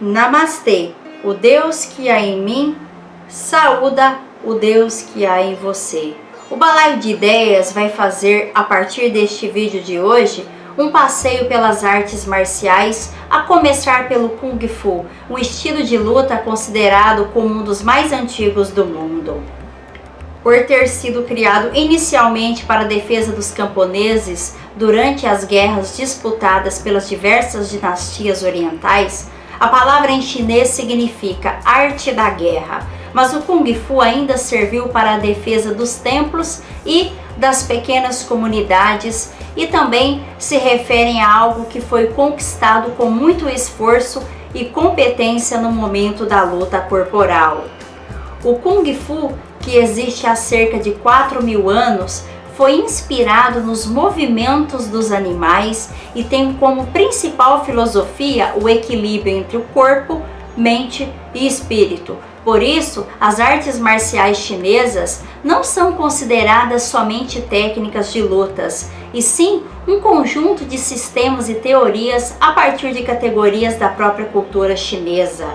Namastê, o Deus que há em mim saúda o Deus que há em você. O Balaio de Ideias vai fazer, a partir deste vídeo de hoje, um passeio pelas artes marciais, a começar pelo Kung Fu, um estilo de luta considerado como um dos mais antigos do mundo. Por ter sido criado inicialmente para a defesa dos camponeses durante as guerras disputadas pelas diversas dinastias orientais, a palavra em chinês significa arte da guerra, mas o Kung Fu ainda serviu para a defesa dos templos e das pequenas comunidades e também se referem a algo que foi conquistado com muito esforço e competência no momento da luta corporal. O Kung Fu, que existe há cerca de 4.000 anos, foi inspirado nos movimentos dos animais e tem como principal filosofia o equilíbrio entre o corpo, mente e espírito. Por isso, as artes marciais chinesas não são consideradas somente técnicas de lutas, e sim um conjunto de sistemas e teorias a partir de categorias da própria cultura chinesa.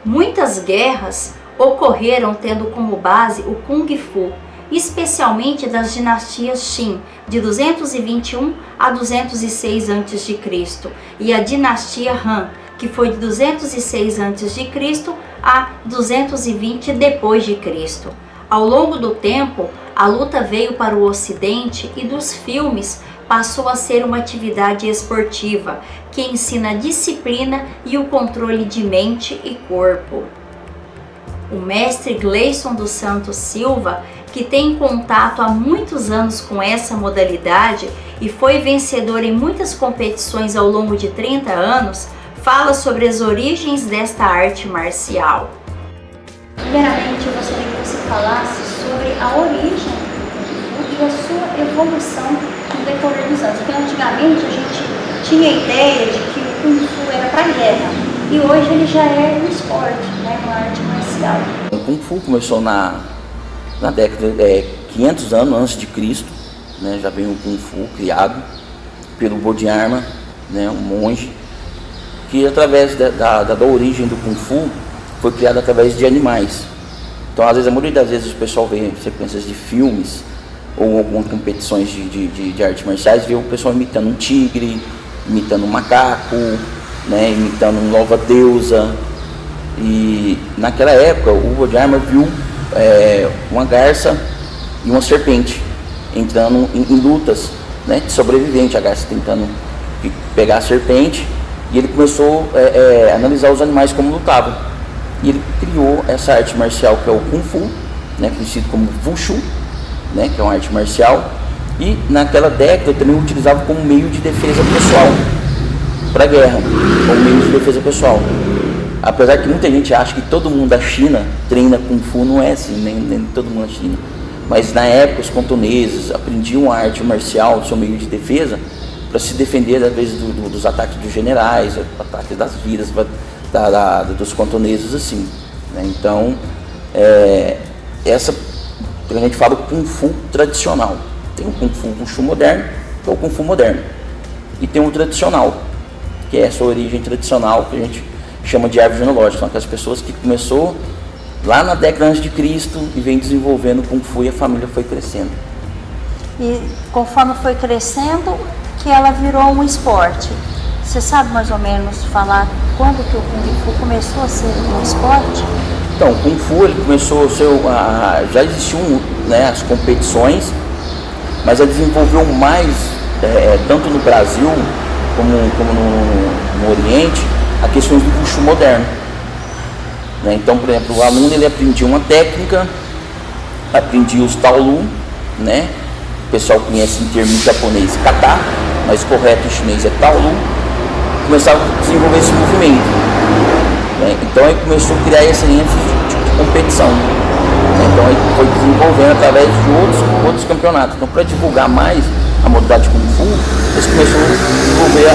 Muitas guerras ocorreram tendo como base o Kung Fu, especialmente das dinastias Qin, de 221 a 206 a.C., e a dinastia Han, que foi de 206 a.C. a 220 d.C. Ao longo do tempo, a luta veio para o Ocidente e dos filmes passou a ser uma atividade esportiva que ensina a disciplina e o controle de mente e corpo. O mestre Gleison dos Santos Silva, que tem contato há muitos anos com essa modalidade e foi vencedor em muitas competições ao longo de 30 anos, fala sobre as origens desta arte marcial. Primeiramente, eu gostaria que você falasse sobre a origem e a sua evolução no decorrer dos anos. Porque antigamente a gente tinha a ideia de que o Kung Fu era para guerra e hoje ele já é um esporte, né, uma arte marcial. O Kung Fu começou na década de 500 anos antes de Cristo, né, já veio o Kung Fu criado pelo Bodhidharma, né, um monge, que através da origem do Kung Fu foi criado através de animais. Então, às vezes, a maioria das vezes o pessoal vê sequências de filmes ou algumas competições de artes marciais, vê o pessoal imitando um tigre, imitando um macaco, né, imitando uma louva-deusa. E naquela época o Bodhidharma viu uma garça e uma serpente entrando em lutas, né, de sobrevivente, a garça tentando pegar a serpente, e ele começou a analisar os animais como lutavam, e ele criou essa arte marcial que é o Kung Fu, né, conhecido como Wushu, né, que é uma arte marcial, e naquela década também utilizava como meio de defesa pessoal para a guerra, como meio de defesa pessoal. Apesar que muita gente acha que todo mundo da China treina Kung Fu, não é assim, nem todo mundo da China. Mas na época os cantoneses aprendiam a arte marcial, seu meio de defesa, para se defender às vezes dos ataques dos generais, ataques das vidas dos cantoneses assim, né? Então, essa a gente fala o Kung Fu tradicional. Tem o Kung Fu Wushu moderno, que é o Kung Fu moderno, e tem o tradicional, que é essa origem tradicional que a gente chama de árvore genealógica. São aquelas pessoas que começou lá na década antes de Cristo e vem desenvolvendo o Kung Fu e a família foi crescendo. E conforme foi crescendo, que ela virou um esporte. Você sabe mais ou menos falar quando que o Kung Fu começou a ser um esporte? Então, o Kung Fu ele começou a ser, já existiam, né, as competições, mas ele desenvolveu mais, tanto no Brasil como no Oriente, a questão do Wushu moderno, né? Então, por exemplo, o aluno ele aprendia uma técnica, aprendia os Taolu, né? O pessoal conhece em termos japonês kata, mas correto em chinês é Taolu. Começava a desenvolver esse movimento, né? Então aí começou a criar esse tipo de competição, né? Então aí foi desenvolvendo através de outros campeonatos. Então, para divulgar mais a modalidade Kung Fu, eles começaram a desenvolver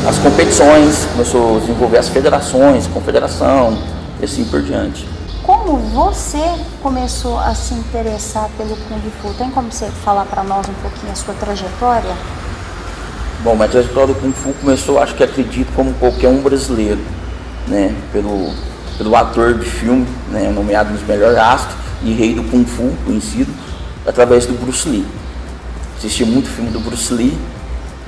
as competições, começou a desenvolver as federações, confederação e assim por diante. Como você começou a se interessar pelo Kung Fu? Tem como você falar para nós um pouquinho a sua trajetória? Bom, mas a trajetória do Kung Fu começou, acho que acredito, como qualquer um brasileiro, né? Pelo ator de filme, né? Nomeado nos melhores astros e rei do Kung Fu, conhecido, através do Bruce Lee. Assisti muito filme do Bruce Lee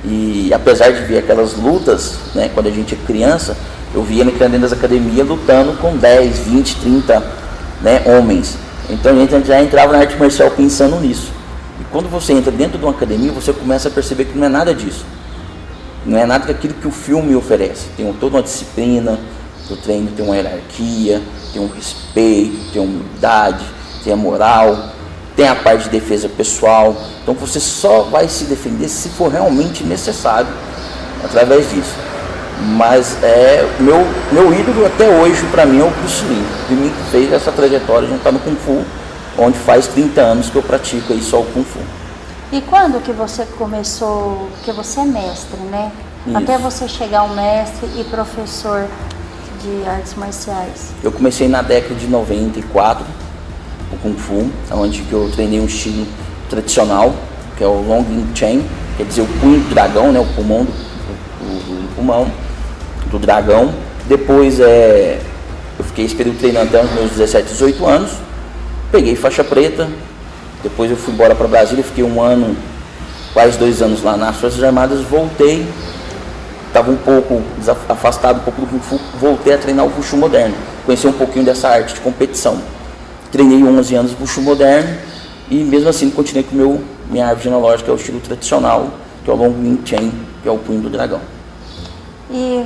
e apesar de ver aquelas lutas, né? Quando a gente é criança, eu via ele dentro das academias lutando com 10, 20, 30, né, homens. Então a gente já entrava na arte marcial pensando nisso. E quando você entra dentro de uma academia, você começa a perceber que não é nada disso. Não é nada daquilo que o filme oferece. Tem toda uma disciplina, o treino tem uma hierarquia, tem um respeito, tem uma humildade, tem a moral, tem a parte de defesa pessoal. Então você só vai se defender se for realmente necessário através disso. Mas meu ídolo até hoje para mim é o Bruce Lee, que fez essa trajetória de estar no Kung Fu, onde faz 30 anos que eu pratico aí só o Kung Fu. E quando que você começou, porque você é mestre, né? Isso. Até você chegar ao mestre e professor de artes marciais. Eu comecei na década de 94, o Kung Fu, onde que eu treinei um estilo tradicional, que é o Long Yin Chain, quer dizer o punho do dragão, né? O pulmão do pulmão do dragão. Depois eu fiquei esse período treinando até os meus 17, 18 anos, peguei faixa preta. Depois eu fui embora para Brasília, fiquei um ano, quase 2 anos lá nas Forças Armadas, voltei, estava um pouco afastado um pouco do Kung Fu, voltei a treinar o Wushu moderno, conheci um pouquinho dessa arte de competição. Treinei 11 anos Wushu moderno e mesmo assim continuei com minha árvore genealógica, que é o estilo tradicional, que é o Long Yin Chain, que é o punho do dragão. E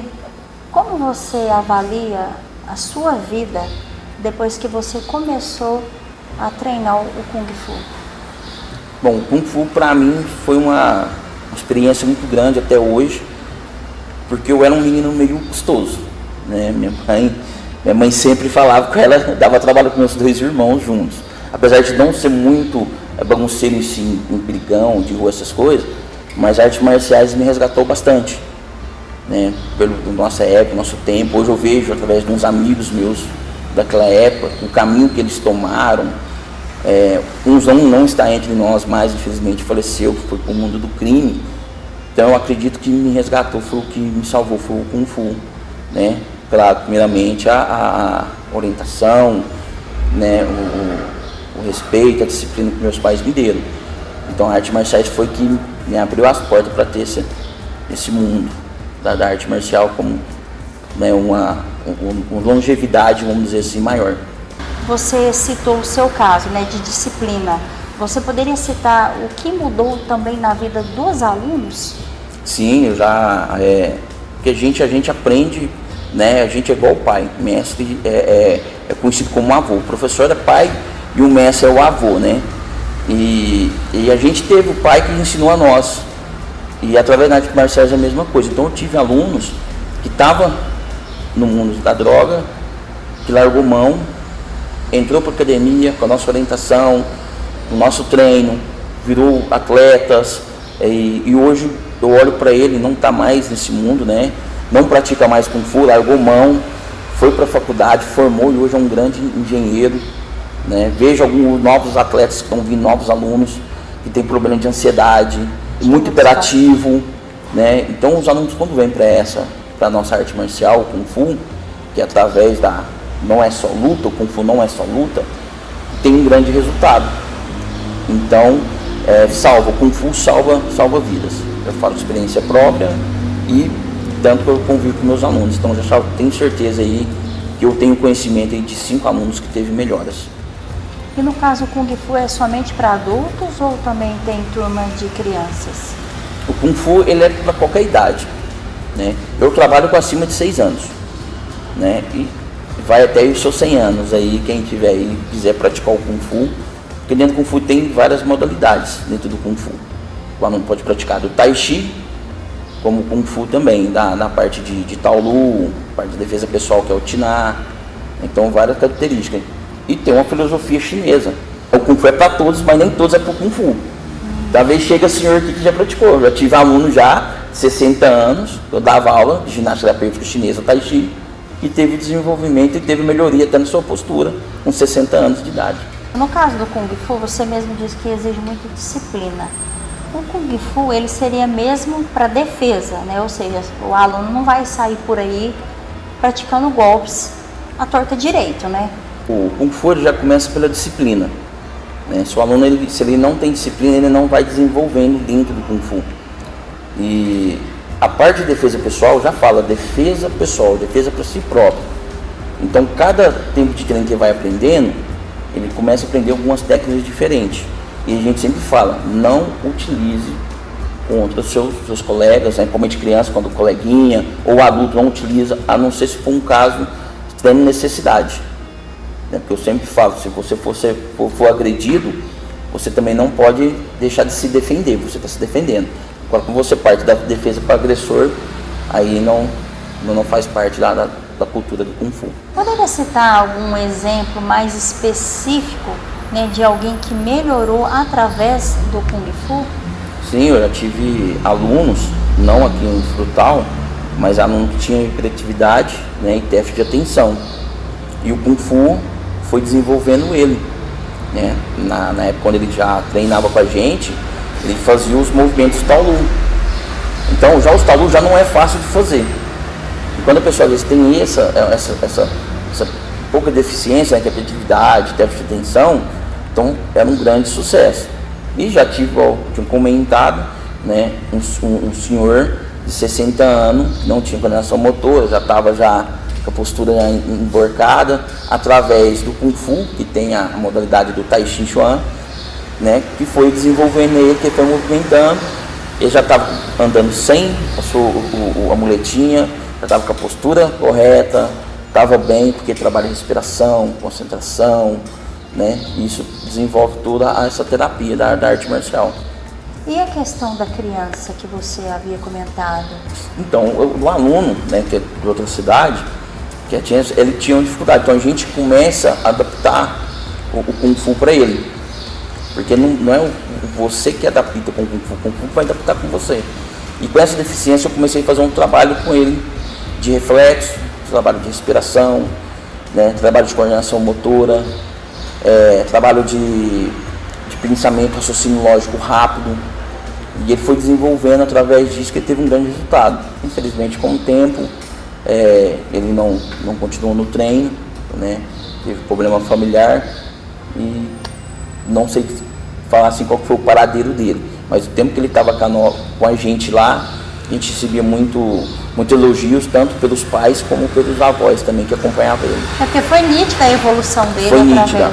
como você avalia a sua vida depois que você começou a treinar o Kung Fu? Bom, o Kung Fu para mim foi uma experiência muito grande até hoje, porque eu era um menino meio custoso, né? Minha mãe sempre falava que ela dava trabalho com meus 2 irmãos juntos. Apesar de não ser muito bagunceiro em si, em brigão, de rua, essas coisas, mas artes marciais me resgatou bastante, né? Pelo nossa época, nosso tempo. Hoje eu vejo através de uns amigos meus daquela época o caminho que eles tomaram. Uns não está entre nós mais, infelizmente faleceu, foi para o mundo do crime. Então eu acredito que me resgatou, foi o que me salvou, foi o Kung Fu, né? Claro, primeiramente a orientação, né? O respeito, a disciplina que meus pais me deram. Então a arte marcial foi que me abriu as portas para ter esse mundo da arte marcial como, né, uma longevidade, vamos dizer assim, maior. Você citou o seu caso, né, de disciplina. Você poderia citar o que mudou também na vida dos alunos? Sim, eu já... porque a gente aprende, né, a gente é igual o pai. O mestre é conhecido como avô. O professor é pai e o mestre é o avô, né? E a gente teve o pai que ensinou a nós. E através da arte marcial é a mesma coisa. Então eu tive alunos que estavam no mundo da droga, que largou mão, entrou para a academia com a nossa orientação, o nosso treino, virou atletas, e hoje eu olho para ele, não está mais nesse mundo, né? Não pratica mais Kung Fu, largou mão, foi para a faculdade, formou e hoje é um grande engenheiro, né? Vejo alguns novos atletas que estão vindo, novos alunos que têm problema de ansiedade, muito hiperativo, né? Então os alunos, quando vêm para a nossa arte marcial, o Kung Fu, que através não é só luta, o Kung Fu não é só luta, tem um grande resultado. Então, o Kung Fu salva vidas. Eu falo de experiência própria e tanto que eu convivo com meus alunos. Então, já tenho certeza aí que eu tenho conhecimento aí de 5 alunos que teve melhoras. E no caso, o Kung Fu é somente para adultos ou também tem turma de crianças? O Kung Fu, ele é para qualquer idade, né? Eu trabalho com acima de 6 anos, né? E vai até os seus 100 anos aí, quem tiver aí, quiser praticar o Kung Fu, porque dentro do Kung Fu tem várias modalidades dentro do Kung Fu. O aluno pode praticar do Tai Chi, como o Kung Fu também, na parte de Taolu, parte de defesa pessoal, que é o Tina. Então, várias características. E tem uma filosofia chinesa. O Kung Fu é para todos, mas nem todos é para o Kung Fu. Talvez chega senhor aqui que já praticou. Eu já tive aluno já, 60 anos, eu dava aula de ginástica terapêutica chinesa, Tai Chi, e teve desenvolvimento e teve melhoria até na sua postura, com 60 anos de idade. No caso do Kung Fu, você mesmo disse que exige muita disciplina. O Kung Fu, ele seria mesmo para defesa, né? Ou seja, o aluno não vai sair por aí praticando golpes à torta direito, né? O Kung Fu ele já começa pela disciplina, né? Se o aluno, se ele não tem disciplina, ele não vai desenvolvendo dentro do Kung Fu. E a parte de defesa pessoal já fala defesa pessoal, defesa para si próprio. Então, cada tempo de treino que ele vai aprendendo, ele começa a aprender algumas técnicas diferentes. E a gente sempre fala, não utilize contra os seus colegas, né? Principalmente criança, quando o coleguinha ou adulto não utiliza, a não ser se for um caso de extrema necessidade. Né? Porque eu sempre falo, se você for agredido, você também não pode deixar de se defender, você está se defendendo. Agora, quando você parte da defesa para o agressor, aí não faz parte da cultura do Kung Fu. Poderia citar algum exemplo mais específico, né, de alguém que melhorou através do Kung Fu? Sim, eu já tive alunos, não aqui em Frutal, mas alunos que tinham hiperatividade, né, e déficit de atenção. E o Kung Fu foi desenvolvendo ele. Né? Na época, quando ele já treinava com a gente, ele fazia os movimentos Taolu. Então, já os Taolu já não é fácil de fazer. E quando a pessoa às vezes tem essa pouca deficiência, né, que é hiperatividade, déficit de atenção, então era um grande sucesso. E já tive, tinha comentado, né, um senhor de 60 anos, não tinha coordenação motora, já estava com a postura emborcada, através do Kung Fu, que tem a modalidade do Tai Chi Chuan, né, que foi desenvolvendo ele, que foi movimentando. Ele já estava andando sem a muletinha, já estava com a postura correta, estava bem, porque trabalha respiração, concentração, né? Isso desenvolve toda essa terapia da arte marcial. E a questão da criança que você havia comentado? Então, o aluno, né, que é de outra cidade, ele tinha uma dificuldade. Então a gente começa a adaptar o Kung Fu para ele. Porque não é você que adapta com o Kung Fu, o Kung Fu vai adaptar com você. E com essa deficiência eu comecei a fazer um trabalho com ele de reflexo, trabalho de respiração, né, trabalho de coordenação motora, trabalho de pensamento, raciocínio lógico rápido. E ele foi desenvolvendo através disso, que ele teve um grande resultado. Infelizmente, com o tempo, ele não continuou no treino, né, teve problema familiar e não sei falar assim qual foi o paradeiro dele. Mas o tempo que ele estava com a gente lá, a gente recebia muito elogios, tanto pelos pais como pelos avós também, que acompanhavam ele. É porque foi nítida a evolução dele. Foi nítida.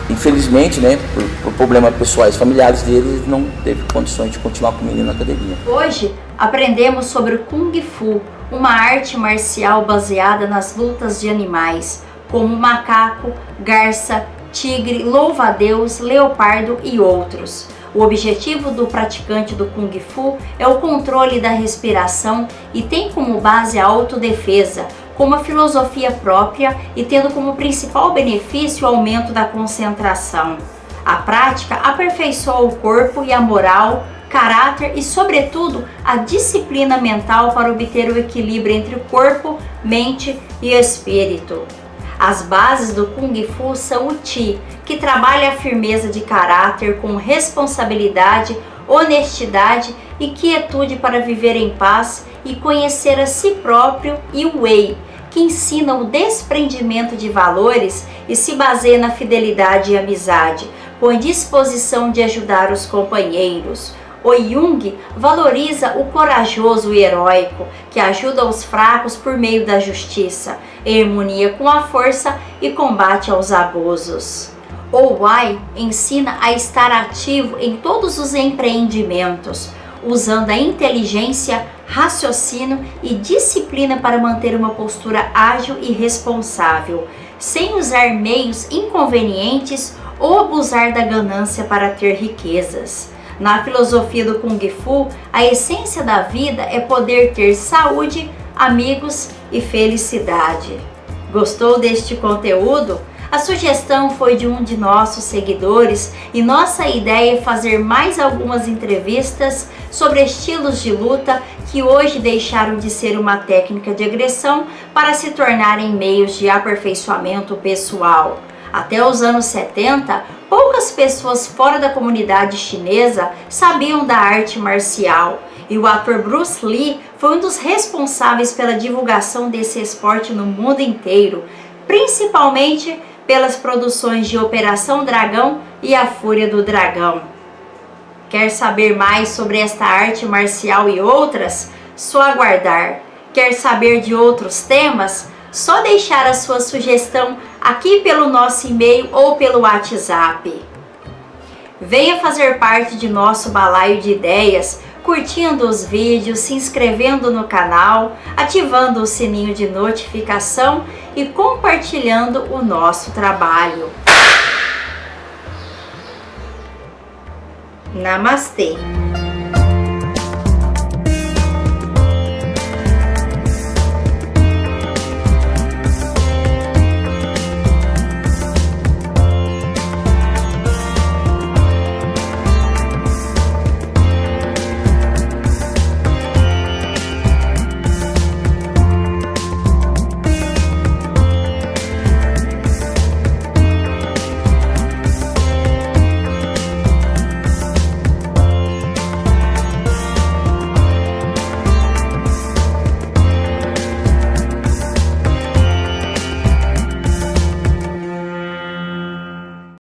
Infelizmente, né, por problemas pessoais familiares dele, ele não teve condições de continuar com o menino na academia. Hoje aprendemos sobre o Kung Fu, uma arte marcial baseada nas lutas de animais, como macaco, garça, tigre, louva-a-Deus, leopardo e outros. O objetivo do praticante do Kung Fu é o controle da respiração e tem como base a autodefesa, com uma filosofia própria e tendo como principal benefício o aumento da concentração. A prática aperfeiçoa o corpo e a moral, caráter e, sobretudo, a disciplina mental para obter o equilíbrio entre o corpo, mente e espírito. As bases do Kung Fu são o Ti, que trabalha a firmeza de caráter com responsabilidade, honestidade e quietude para viver em paz e conhecer a si próprio, e o Wei, que ensina o desprendimento de valores e se baseia na fidelidade e amizade, com a disposição de ajudar os companheiros. O Jung valoriza o corajoso e heróico, que ajuda os fracos por meio da justiça, em harmonia com a força e combate aos abusos. O Wai ensina a estar ativo em todos os empreendimentos, usando a inteligência, raciocínio e disciplina para manter uma postura ágil e responsável, sem usar meios inconvenientes ou abusar da ganância para ter riquezas. Na filosofia do Kung Fu, a essência da vida é poder ter saúde, amigos e felicidade. Gostou deste conteúdo? A sugestão foi de um de nossos seguidores e nossa ideia é fazer mais algumas entrevistas sobre estilos de luta que hoje deixaram de ser uma técnica de agressão para se tornarem meios de aperfeiçoamento pessoal. Até os anos 70, poucas pessoas fora da comunidade chinesa sabiam da arte marcial, e o ator Bruce Lee foi um dos responsáveis pela divulgação desse esporte no mundo inteiro, principalmente pelas produções de Operação Dragão e A Fúria do Dragão. Quer saber mais sobre esta arte marcial e outras? Só aguardar. Quer saber de outros temas? Só deixar a sua sugestão aqui pelo nosso e-mail ou pelo WhatsApp. Venha fazer parte de nosso balaio de ideias, curtindo os vídeos, se inscrevendo no canal, ativando o sininho de notificação e compartilhando o nosso trabalho. Namastê!